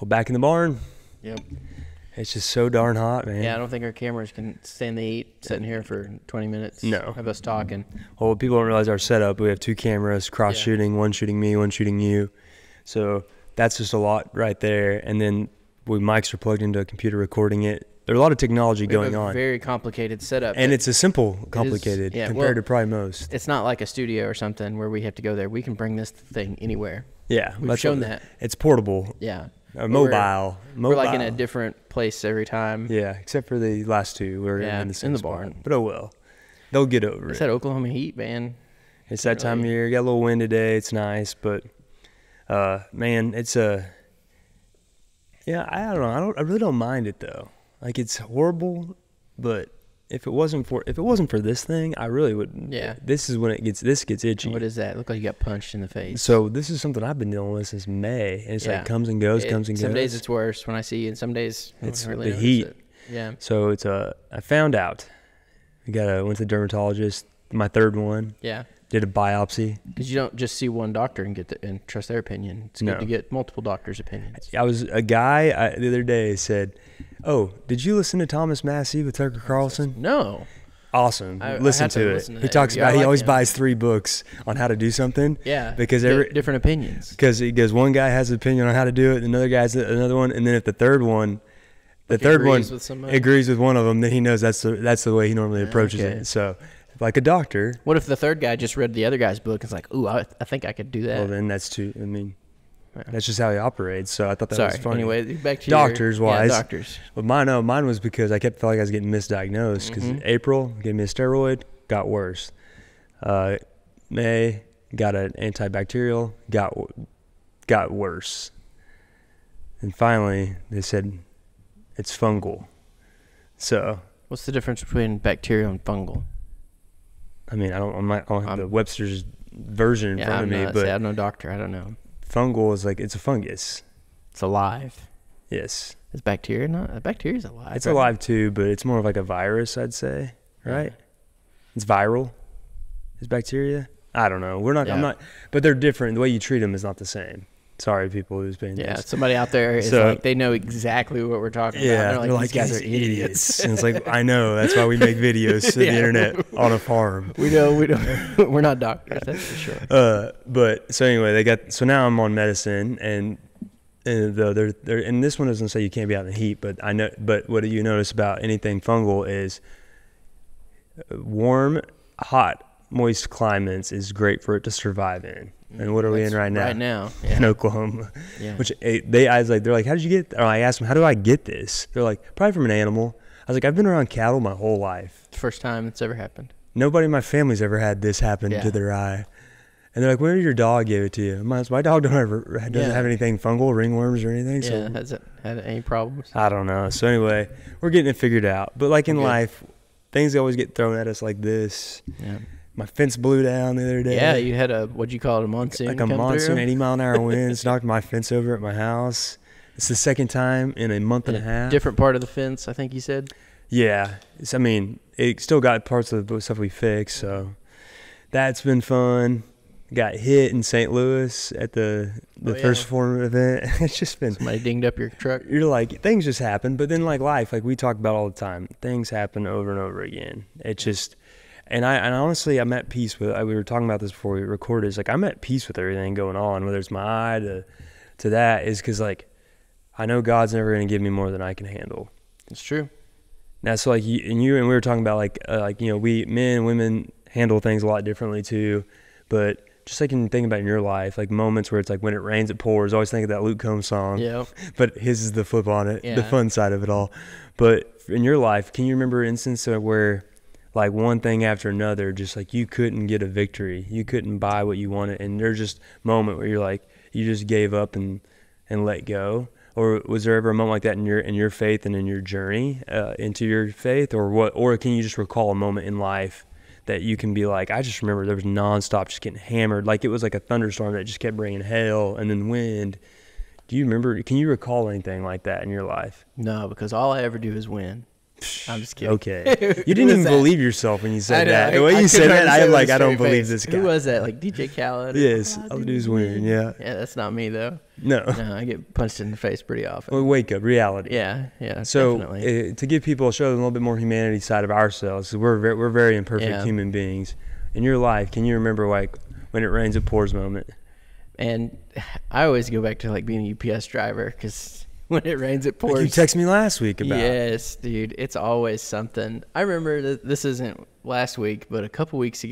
Well, back in the barn. Yep. It's just so darn hot, man. Yeah, I don't think our cameras can stand the heat sitting here for 20 minutes No. of us talking. Well, people don't realize our setup. We have 2 cameras, cross shooting, one shooting me, one shooting you. So that's just a lot right there. And then mics are plugged into a computer recording it. There's a lot of technology going on. Very complicated setup. And it's a simple complicated compared to probably most. It's not like a studio or something where we have to go there. We can bring this thing anywhere. Yeah. We've shown that. It's portable. Yeah. Mobile. We're like in a different place every time. Yeah, except for the last 2. We're in the same in the spot. barn. But oh well. They'll get over it. It's that Oklahoma heat, man. It's that time of year. Got a little wind today. It's nice, but man, it's I don't know. I really don't mind it though. Like it's horrible, but if it wasn't for this thing, I really wouldn't. Yeah. This is when this gets itchy. What is that? Look like you got punched in the face. So this is something I've been dealing with since May, and it's like comes and goes. Some days it's worse when I see you, and some days it's really the heat. Yeah. So it's I found out. Went to the dermatologist. My 3rd one. Yeah. Did a biopsy. Because you don't just see one doctor and trust their opinion. It's good to get multiple doctors' opinions. A guy the other day said, "Oh, did you listen to Thomas Massey with Tucker Carlson?" No. Awesome. Listen to it. He talks about he always buys 3 books on how to do something. Yeah. Because different opinions. Because he goes, one guy has an opinion on how to do it, another guy has another one, and then if the third one agrees with one of them, then he knows that's the way he normally approaches it. So, like a doctor. What if the third guy just read the other guy's book and is like, "Ooh, I think I could do that." Well, then that's too. I mean, that's just how he operates. So I thought that was funny. Anyway, back to doctors wise. Yeah, doctors. But mine was because I kept feeling like I was getting misdiagnosed. Because April gave me a steroid, got worse. May got an antibacterial, got worse. And finally, they said it's fungal. So. What's the difference between bacterial and fungal? I mean, I don't have the Webster's version in front of me, but I'm no doctor. I don't know. Fungal is like it's a fungus. It's alive. Yes. Is bacteria not? Bacteria's alive. It's alive too, but it's more of like a virus, I'd say. Right? It's viral. Is bacteria? I don't know. I'm not. But they're different. The way you treat them is not the same. Sorry, people who's been. Yeah, somebody out there is like they know exactly what we're talking about. They're like these guys are idiots. And it's like I know. That's why we make videos to the internet on a farm. We don't. We're not doctors. That's for sure. But so anyway, so now I'm on medicine, and they're and this one doesn't say you can't be out in the heat, but I know. But what you notice about anything fungal is warm, hot, moist climates is great for it to survive in. And what are we in right now? Right now, in Oklahoma. Yeah. Which they're like, how did you get? Or I asked them, how do I get this? They're like, probably from an animal. I was like, I've been around cattle my whole life. First time it's ever happened. Nobody in my family's ever had this happen to their eye. And they're like, when did your dog give it to you? My dog doesn't have anything fungal, ringworms or anything. Yeah, has it had any problems? I don't know. So anyway, we're getting it figured out. But like in life, things always get thrown at us like this. Yeah. My fence blew down the other day. Yeah, you had what'd you call it, a monsoon? Like a monsoon, 80-mile-an-hour winds knocked my fence over at my house. It's the second time in a month and a half. Different part of the fence, I think you said? Yeah. I mean, it still got parts of the stuff we fixed, so that's been fun. Got hit in St. Louis at the first forum event. It's just been... Somebody dinged up your truck? You're like, things just happen, but then like life, like we talk about all the time, things happen over and over again. It just... And honestly, I'm at peace with. We were talking about this before we recorded. It's like I'm at peace with everything going on, whether it's my eye to that, is because like I know God's never going to give me more than I can handle. It's true. Now, so like you and we were talking about like we men and women handle things a lot differently too, but just like you think about in your life, like moments where it's like when it rains it pours. Always think of that Luke Combs song. Yeah. But his is the flip on it, the fun side of it all. But in your life, can you remember an instance where like one thing after another, just like you couldn't get a victory, you couldn't buy what you wanted, and there's just a moment where you're like you just gave up and let go? Or was there ever a moment like that in your faith and in your journey into your faith, or what? Or can you just recall a moment in life that you can be like, I just remember there was nonstop just getting hammered, like it was like a thunderstorm that just kept bringing hail and then wind. Do you remember? Can you recall anything like that in your life? No, because all I ever do is win. I'm just kidding. Okay. You didn't even believe yourself when you said that. The way you said that, I'm like, I don't believe this guy. Who was that? Like DJ Khaled? Yes. All the dude's wearing. Yeah. Yeah, that's not me though. No. No, I get punched in the face pretty often. Well, wake up, reality. Yeah. So definitely. To give people, show them a little bit more humanity side of ourselves. We're very imperfect human beings. In your life, can you remember like when it rains it pours moment? And I always go back to like being a UPS driver because when it rains it pours. Like you texted me last week about. Yes, dude, it's always something. I remember that this isn't last week, but a couple months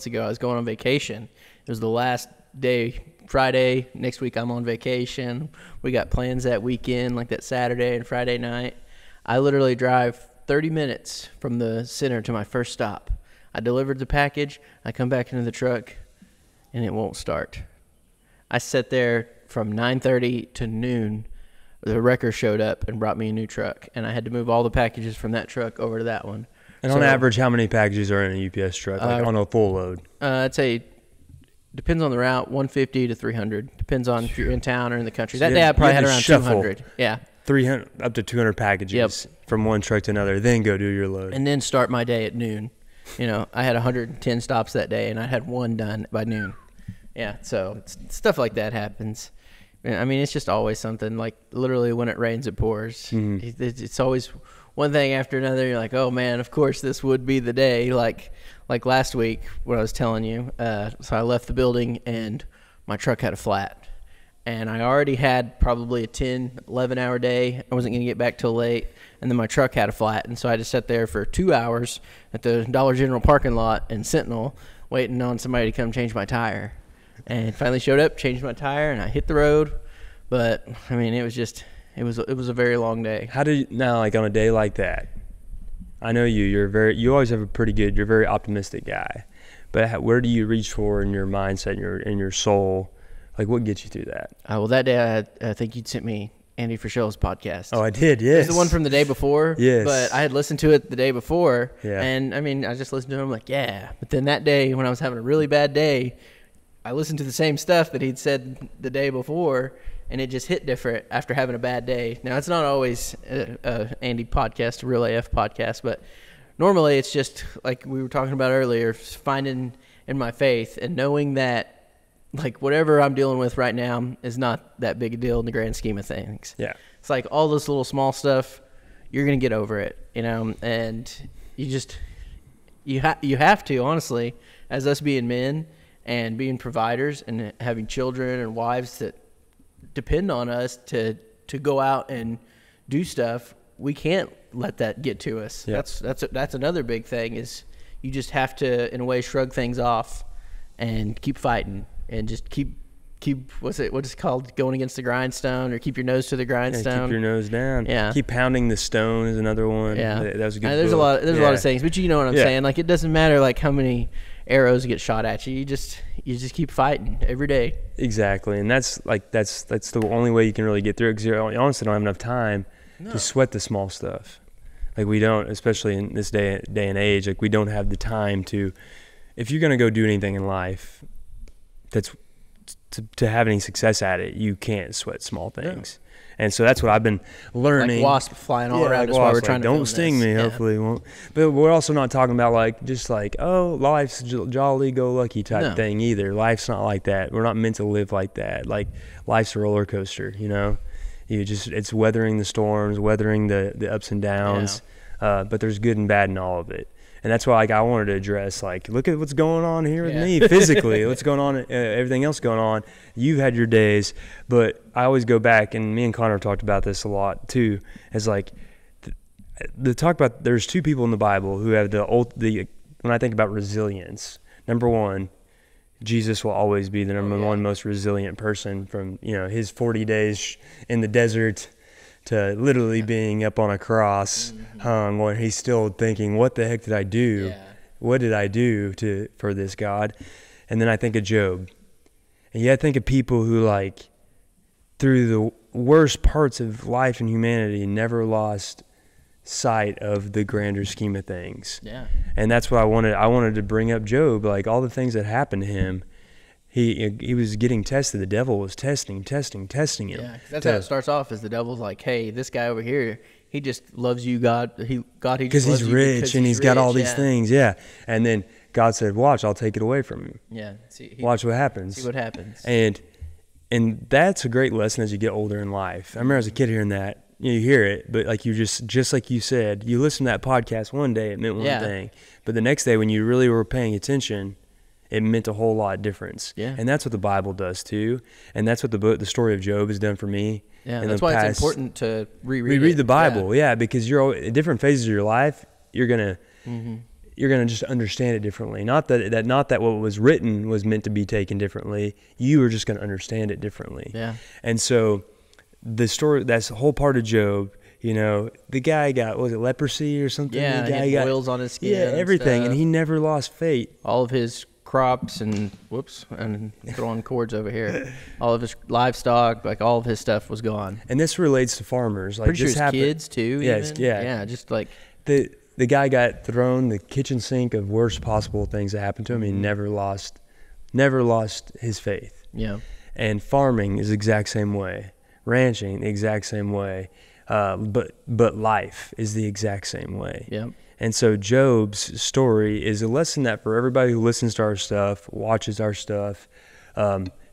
ago, I was going on vacation. It was the last day, Friday. Next week, I'm on vacation. We got plans that weekend, like that Saturday and Friday night. I literally drive 30 minutes from the center to my first stop. I delivered the package. I come back into the truck, and it won't start. I sat there from 9:30 to noon. The wrecker showed up and brought me a new truck, and I had to move all the packages from that truck over to that one. And on average, how many packages are in a UPS truck, like on a full load? I'd say depends on the route, 150 to 300. Depends on if you're in town or in the country. So that day I probably had around 200. Yeah. 300 up to 200 packages from one truck to another, then go do your load. And then start my day at noon. You know, I had 110 stops that day, and I had one done by noon. Yeah, so stuff like that happens. I mean, it's just always something. Like, literally, when it rains, it pours. Mm-hmm. It's always one thing after another. You're like, oh, man, of course this would be the day. Like last week when I was telling you. So I left the building, and my truck had a flat. And I already had probably a 10, 11-hour day. I wasn't going to get back till late. And then my truck had a flat. And so I just sat there for 2 hours at the Dollar General parking lot in Sentinel waiting on somebody to come change my tire. And finally showed up, changed my tire, and I hit the road. But, I mean, it was a very long day. How do you, now, like on a day like that, I know you always have you're a very optimistic guy. But where do you reach for in your mindset, in your soul? Like, what gets you through that? Well, that day, I think you'd sent me Andy Frischel's podcast. Oh, I did, yes. It was the one from the day before. Yes. But I had listened to it the day before. Yeah. And, I mean, I just listened to him like, yeah. But then that day, when I was having a really bad day, I listened to the same stuff that he'd said the day before, and it just hit different after having a bad day. Now, it's not always Andy podcast, a Real AF podcast, but normally it's just, like we were talking about earlier, finding in my faith and knowing that, like, whatever I'm dealing with right now is not that big a deal in the grand scheme of things. Yeah. It's like all this little small stuff, you're going to get over it, you know, and you have to, honestly, as us being men and being providers and having children and wives that depend on us to go out and do stuff, we can't let that get to us. Yeah. That's another big thing is you just have to, in a way, shrug things off and keep fighting. And just keep what's it called, going against the grindstone, or keep your nose to the grindstone. Yeah, keep your nose down. Yeah. Keep pounding the stone is another one. Yeah. That was a good There's book. a lot of sayings, but you know what I'm saying. Like, it doesn't matter like how many arrows get shot at you. You just keep fighting every day. Exactly. And that's the only way you can really get through it, because you honestly don't have enough time to sweat the small stuff. Like, we don't, especially in this day and age, like, we don't have the time to, if you're going to go do anything in life that's to have any success at it, you can't sweat small things. And so that's what I've been learning. Like wasp flying all around us while we're trying to don't sting me. Hopefully it won't. But we're also not talking about life's jolly go lucky type thing either. Life's not like that. We're not meant to live like that. Like, life's a roller coaster, you know. It's weathering the storms, weathering the ups and downs. But there's good and bad in all of it. And that's why, like, I wanted to address, like, look at what's going on here with me physically. What's going on, everything else going on. You've had your days, but I always go back, and me and Connor talked about this a lot too, as like, there's two people in the Bible who have when I think about resilience, number one, Jesus will always be the number one most resilient person, from, you know, his 40 days in the desert to literally being up on a cross, hung, where he's still thinking, what the heck did I do? Yeah. What did I do for this, God? And then I think of Job. And yet I think of people who, like, through the worst parts of life and humanity, never lost sight of the grander scheme of things. Yeah. And that's what I wanted to bring up Job, like, all the things that happened to him. He was getting tested. The devil was testing him. Yeah, that's how it starts off, is the devil's like, hey, this guy over here, he just loves you, God. Because he's rich and he's got all these things. Yeah. And then God said, watch, I'll take it away from you. Yeah. Watch what happens. See what happens. And that's a great lesson as you get older in life. I remember as a kid hearing that, you hear it, but like you just like you said, you listen to that podcast one day, it meant one thing. But the next day when you really were paying attention, it meant a whole lot of difference. Yeah. And that's what the Bible does too. And that's what the story of Job has done for me. Yeah, that's why it's important to reread the Bible. Yeah, because you're at different phases of your life, you're gonna just understand it differently. Not that what was written was meant to be taken differently. You are just gonna understand it differently. Yeah. And so the story, that's the whole part of Job. The guy got, was it leprosy or something? Yeah, the guy he had boils on his skin. Yeah, everything, and he never lost faith. All of his crops and throwing cords over here. All of his livestock, like all of his stuff was gone. And this relates to farmers. Like pretty this sure his kids too. Yeah. Just like the guy got thrown the kitchen sink of worst possible things that happened to him. He never lost his faith. Yeah. And farming is the exact same way. Ranching the exact same way. But life is the exact same way. Yeah. And so Job's story is a lesson that for everybody who listens to our stuff, watches our stuff,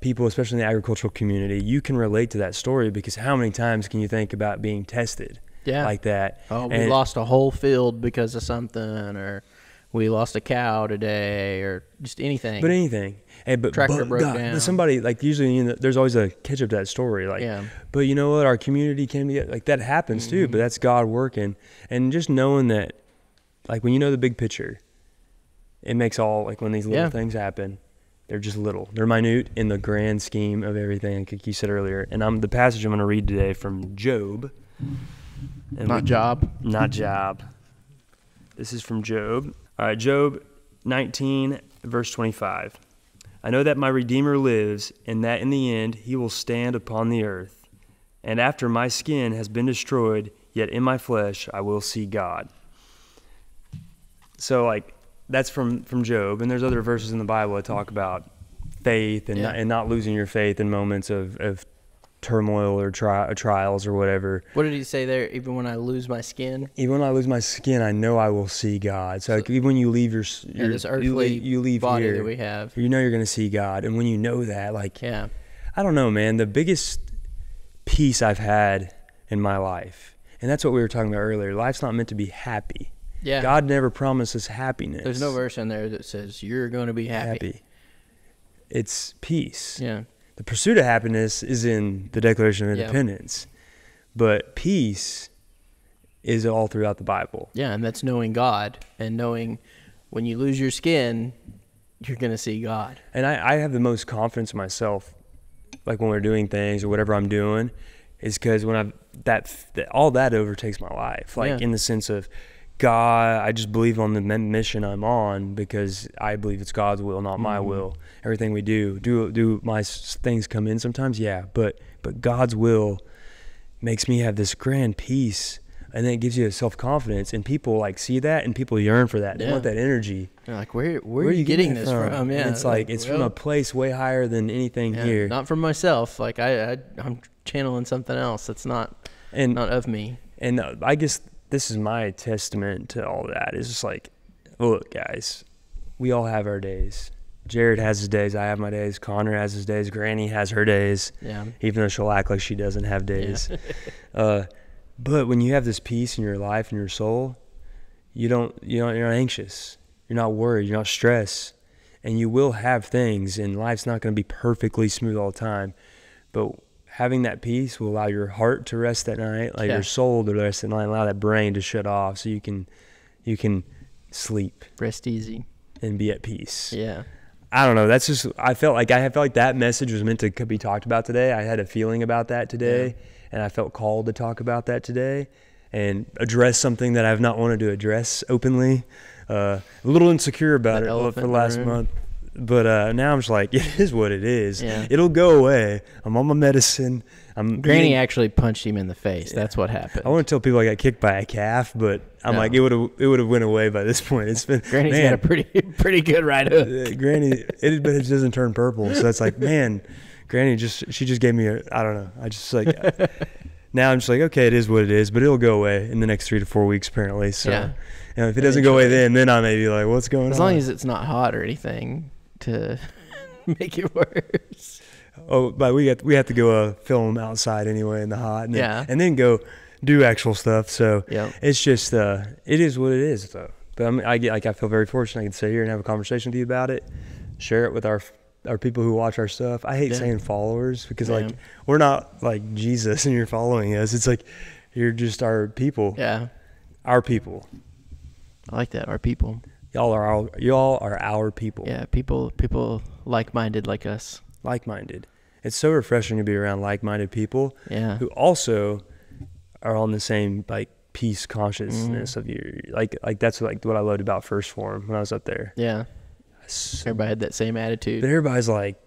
people, especially in the agricultural community, you can relate to that story, because how many times can you think about being tested like that? Oh, we lost a whole field because of something, or we lost a cow today, or just anything. But anything. But tractor broke down. Somebody, like, usually there's always a catch up to that story. Like, but you know what? Our community came together. Like, that happens too, but that's God working. And just knowing that, like, when you know the big picture, it makes all, like, when these little things happen, they're just little. They're minute in the grand scheme of everything, like you said earlier. And the passage I'm going to read today from Job. Not Job. Not Job. This is from Job. All right, Job 19, verse 25. I know that my Redeemer lives, and that in the end he will stand upon the earth. And after my skin has been destroyed, yet in my flesh I will see God. So, like, that's from Job, and there's other verses in the Bible that talk about faith and not losing your faith in moments of turmoil or trials or whatever. What did he say there? Even when I lose my skin? Even when I lose my skin, I know I will see God. So like, even when you leave this earthly you leave body here, that we have, you know you're going to see God. And when you know that, like, I don't know, man, the biggest peace I've had in my life, and that's what we were talking about earlier, life's not meant to be happy. Yeah. God never promises happiness. There's no verse in there that says you're going to be happy. It's peace. Yeah. The pursuit of happiness is in the Declaration of Independence. But peace is all throughout the Bible. Yeah, and that's knowing God, and knowing when you lose your skin, you're going to see God. And I have the most confidence in myself, like when we're doing things or whatever I'm doing, is because when all that overtakes my life. Like in the sense of, God, I just believe on the mission I'm on, because I believe it's God's will, not my will. Everything we do my things come in sometimes? Yeah, but God's will makes me have this grand peace, and then it gives you a self-confidence, and people like see that, and people yearn for that. They want that energy. They're like, where are you getting this from? Yeah, and it's like, it's from a place way higher than anything here. Not from myself. Like I'm channeling something else that's not of me. And I guess this is my testament to all that. It's just like, look, guys, we all have our days. Jared has his days. I have my days. Connor has his days. Granny has her days. Yeah. Even though she'll act like she doesn't have days. Yeah. But when you have this peace in your life and your soul, you're not anxious. You're not worried. You're not stressed. And you will have things, and life's not going to be perfectly smooth all the time. But having that peace will allow your heart to rest at night, like your soul to rest at night, allow that brain to shut off, so you can sleep, rest easy, and be at peace. Yeah. I don't know. That's just, I felt like that message was meant to be talked about today. I had a feeling about that today, and I felt called to talk about that today and address something that I've not wanted to address openly. A little insecure about it for the last month. But now I'm just like, it is what it is. Yeah. It'll go away. I'm on my medicine. Granny actually punched him in the face. Yeah. That's what happened. I want to tell people I got kicked by a calf, but I'm like, it would have went away by this point. It's been Granny's got a pretty good right hook. Granny, but it doesn't turn purple. So it's like, man, Granny she just gave me I don't know. I just like, now I'm just like, okay, it is what it is, but it'll go away in the next 3 to 4 weeks apparently. So Yeah. If it doesn't go away then I may be like, what's going on? As long as it's not hot or anything to make it worse. Oh, but we have to go film outside anyway in the hot, and then go do actual stuff. So it's just it is what it is though. But I feel very fortunate I can sit here and have a conversation with you about it, share it with our people who watch our stuff. I hate saying followers because like we're not like Jesus and you're following us. It's like you're just our people. Yeah. Our people. I like that. Our people. Y'all are our people. Yeah, people like-minded like us. Like-minded. It's so refreshing to be around like-minded people. Yeah. Who also are on the same like peace consciousness of you. Like that's like what I loved about First Form when I was up there. Yeah. Everybody had that same attitude. But everybody's like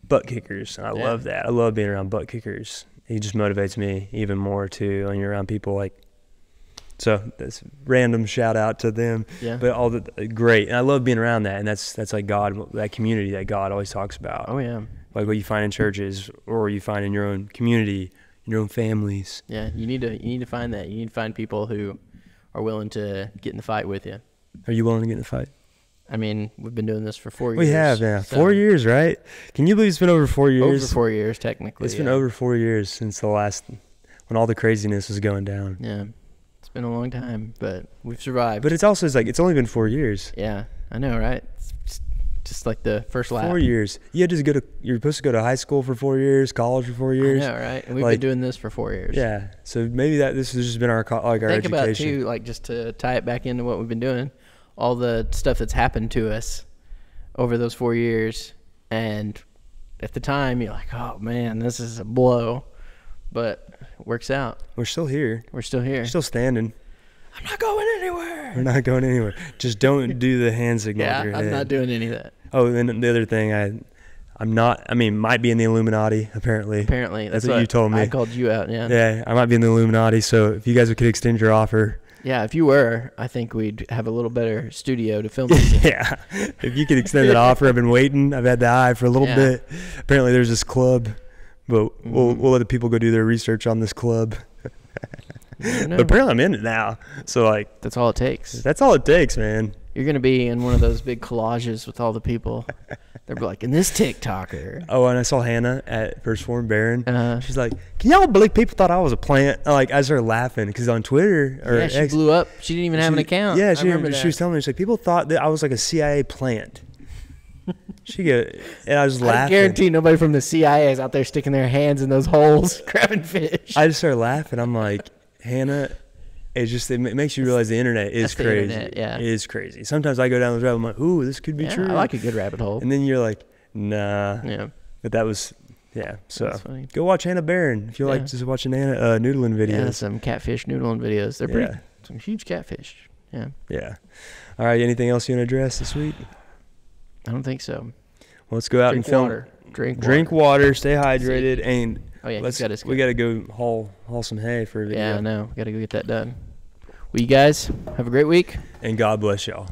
butt kickers. And I love that. I love being around butt kickers. It just motivates me even more too when you're around people like. So that's random shout out to them. Yeah. But all the great. And I love being around that. And that's like God, that community that God always talks about. Oh yeah. Like what you find in churches or you find in your own community, in your own families. Yeah, you need to find that. You need to find people who are willing to get in the fight with you. Are you willing to get in the fight? I mean, we've been doing this for 4 years. We have, yeah. So 4 years, right? Can you believe it's been over 4 years? Over 4 years, technically. It's been over 4 years since the last, when all the craziness was going down. Yeah. It's been a long time, but we've survived. But it's also, it's only been 4 years. Yeah, I know, right? It's just like the first lap. 4 years. You're supposed to go to high school for 4 years, college for 4 years. I know, right? And we've been doing this for 4 years. Yeah. So maybe this has just been our education. Think about too, like just to tie it back into what we've been doing, all the stuff that's happened to us over those 4 years. And at the time, you're like, oh man, this is a blow. But it works out. We're still here. We're still here. We're still standing. I'm not going anywhere. We're not going anywhere. Just don't do the hand signal. Yeah, I'm not doing any of that. Oh, and then the other thing, might be in the Illuminati, apparently. Apparently. That's what you told me. I called you out, yeah. Yeah, I might be in the Illuminati, so if you guys could extend your offer. Yeah, if you were, I think we'd have a little better studio to film this in. Yeah, if you could extend that offer. I've been waiting. I've had the eye for a little bit. Apparently there's this club, but we'll let the people go do their research on this club. But apparently I'm in it now, so that's all it takes. That's all it takes, man. You're gonna be in one of those big collages with all the people. They'll be like, "In this TikToker." Oh, and I saw Hannah at First Form Barron. She's like, "Can y'all believe people thought I was a plant?" I started laughing because on Twitter she blew up. She didn't even have an account. Yeah, she was telling me, she's like, people thought that I was like a CIA plant. And I was laughing. I guarantee nobody from the CIA is out there sticking their hands in those holes grabbing fish. I just started laughing. I'm like, Hannah, it makes you realize the internet is crazy. It is crazy. Sometimes I go down the rabbit. I'm like, ooh, this could be true. I like a good rabbit hole. And then you're like, nah. Yeah. But that was, So go watch Hannah Barron if you like just watching Hannah noodling videos. Yeah, some catfish noodling videos. They're pretty, some huge catfish. Yeah. Yeah. All right. Anything else you want to address this week? I don't think so. Well, let's go out and film. Water. Drink water. Stay hydrated. And we got to go haul some hay for a video. Yeah, I know. We got to go get that done. Well, you guys have a great week. And God bless y'all.